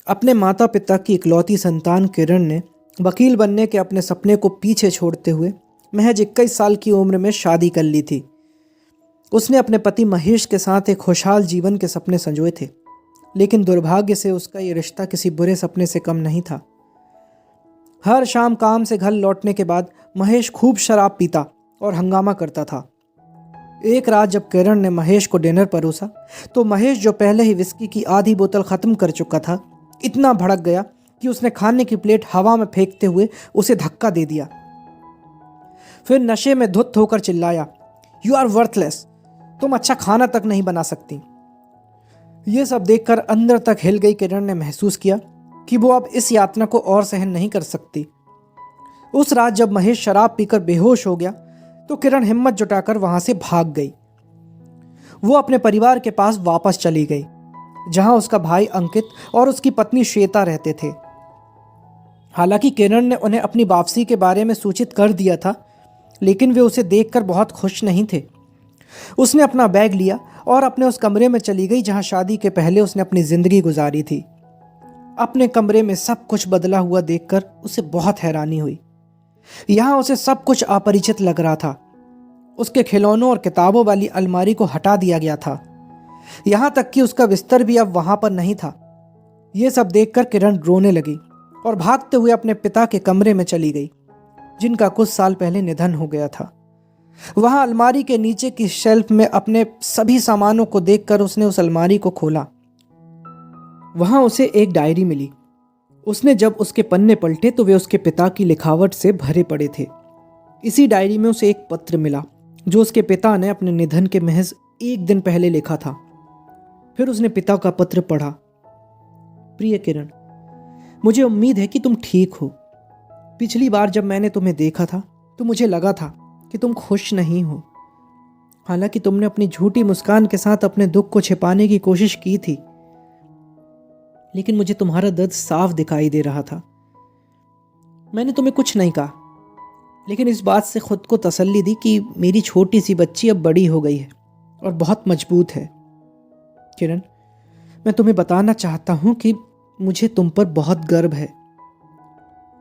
अपने माता पिता की इकलौती संतान किरण ने वकील बनने के अपने सपने को पीछे छोड़ते हुए महज 21 साल की उम्र में शादी कर ली थी। उसने अपने पति महेश के साथ एक खुशहाल जीवन के सपने संजोए थे, लेकिन दुर्भाग्य से उसका ये रिश्ता किसी बुरे सपने से कम नहीं था। हर शाम काम से घर लौटने के बाद महेश खूब शराब पीता और हंगामा करता था। एक रात जब किरण ने महेश को डिनर परोसा तो महेश, जो पहले ही विस्की की आधी बोतल ख़त्म कर चुका था, इतना भड़क गया कि उसने खाने की प्लेट हवा में फेंकते हुए उसे धक्का दे दिया। फिर नशे में धुत होकर चिल्लाया, "यू आर वर्थलेस, तुम अच्छा खाना तक नहीं बना सकती।" ये सब देखकर अंदर तक हिल गई किरण ने महसूस किया कि वो अब इस यातना को और सहन नहीं कर सकती। उस रात जब महेश शराब पीकर बेहोश हो गया तो किरण हिम्मत जुटाकर वहां से भाग गई। वो अपने परिवार के पास वापस चली गई, जहां उसका भाई अंकित और उसकी पत्नी श्वेता रहते थे। हालांकि किरण ने उन्हें अपनी वापसी के बारे में सूचित कर दिया था, लेकिन वे उसे देखकर बहुत खुश नहीं थे। उसने अपना बैग लिया और अपने उस कमरे में चली गई जहां शादी के पहले उसने अपनी जिंदगी गुजारी थी। अपने कमरे में सब कुछ बदला हुआ देखकर उसे बहुत हैरानी हुई। यहाँ उसे सब कुछ अपरिचित लग रहा था। उसके खिलौनों और किताबों वाली अलमारी को हटा दिया गया था। यहाँ तक कि उसका बिस्तर भी अब वहां पर नहीं था। ये सब देखकर किरण रोने लगी और भागते हुए अपने पिता के कमरे में चली गई, जिनका कुछ साल पहले निधन हो गया था। वहां अलमारी के नीचे की शेल्फ में अपने सभी सामानों को देखकर उसने उस अलमारी को खोला। वहां उसे एक डायरी मिली। उसने जब उसके पन्ने पलटे तो वे उसके पिता की लिखावट से भरे पड़े थे। इसी डायरी में उसे एक पत्र मिला जो उसके पिता ने अपने निधन के महज एक दिन पहले लिखा था। फिर उसने पिता का पत्र पढ़ा। प्रिय किरण, मुझे उम्मीद है कि तुम ठीक हो। पिछली बार जब मैंने तुम्हें देखा था तो मुझे लगा था कि तुम खुश नहीं हो। हालांकि तुमने अपनी झूठी मुस्कान के साथ अपने दुख को छिपाने की कोशिश की थी, लेकिन मुझे तुम्हारा दर्द साफ दिखाई दे रहा था। मैंने तुम्हें कुछ नहीं कहा, लेकिन इस बात से खुद को तसल्ली दी कि मेरी छोटी सी बच्ची अब बड़ी हो गई है और बहुत मजबूत है। किरण, मैं तुम्हें बताना चाहता हूं कि मुझे तुम पर बहुत गर्व है,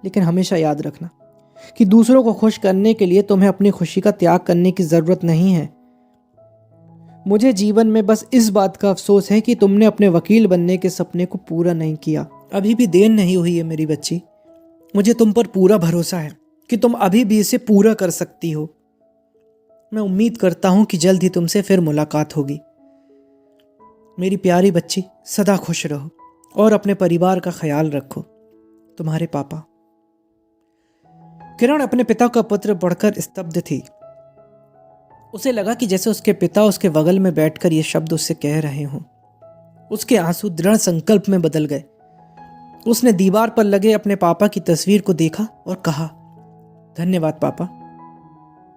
लेकिन हमेशा याद रखना कि दूसरों को खुश करने के लिए तुम्हें अपनी खुशी का त्याग करने की जरूरत नहीं है। मुझे जीवन में बस इस बात का अफसोस है कि तुमने अपने वकील बनने के सपने को पूरा नहीं किया। अभी भी देर नहीं हुई है मेरी बच्ची। मुझे तुम पर पूरा भरोसा है कि तुम अभी भी इसे पूरा कर सकती हो। मैं उम्मीद करता हूं कि जल्द ही तुमसे फिर मुलाकात होगी। मेरी प्यारी बच्ची, सदा खुश रहो और अपने परिवार का ख्याल रखो। तुम्हारे पापा। किरण अपने पिता का पत्र पढ़कर स्तब्ध थी। उसे लगा कि जैसे उसके पिता उसके बगल में बैठकर ये शब्द उससे कह रहे हों। उसके आंसू दृढ़ संकल्प में बदल गए। उसने दीवार पर लगे अपने पापा की तस्वीर को देखा और कहा, "धन्यवाद पापा,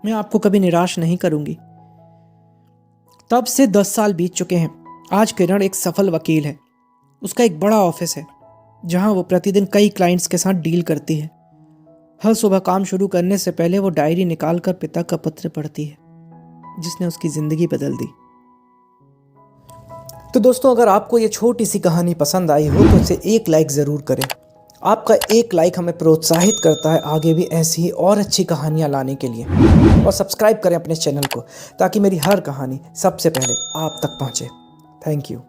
मैं आपको कभी निराश नहीं करूंगी।" तब से 10 साल बीत चुके हैं। आज किरण एक सफल वकील है। उसका एक बड़ा ऑफिस है जहां वो प्रतिदिन कई क्लाइंट्स के साथ डील करती है। हर सुबह काम शुरू करने से पहले वो डायरी निकालकर पिता का पत्र पढ़ती है, जिसने उसकी जिंदगी बदल दी। तो दोस्तों, अगर आपको ये छोटी सी कहानी पसंद आई हो तो इसे एक लाइक ज़रूर करें। आपका एक लाइक हमें प्रोत्साहित करता है आगे भी ऐसी ही और अच्छी कहानियाँ लाने के लिए। और सब्सक्राइब करें अपने चैनल को ताकि मेरी हर कहानी सबसे पहले आप तक पहुँचे। Thank you.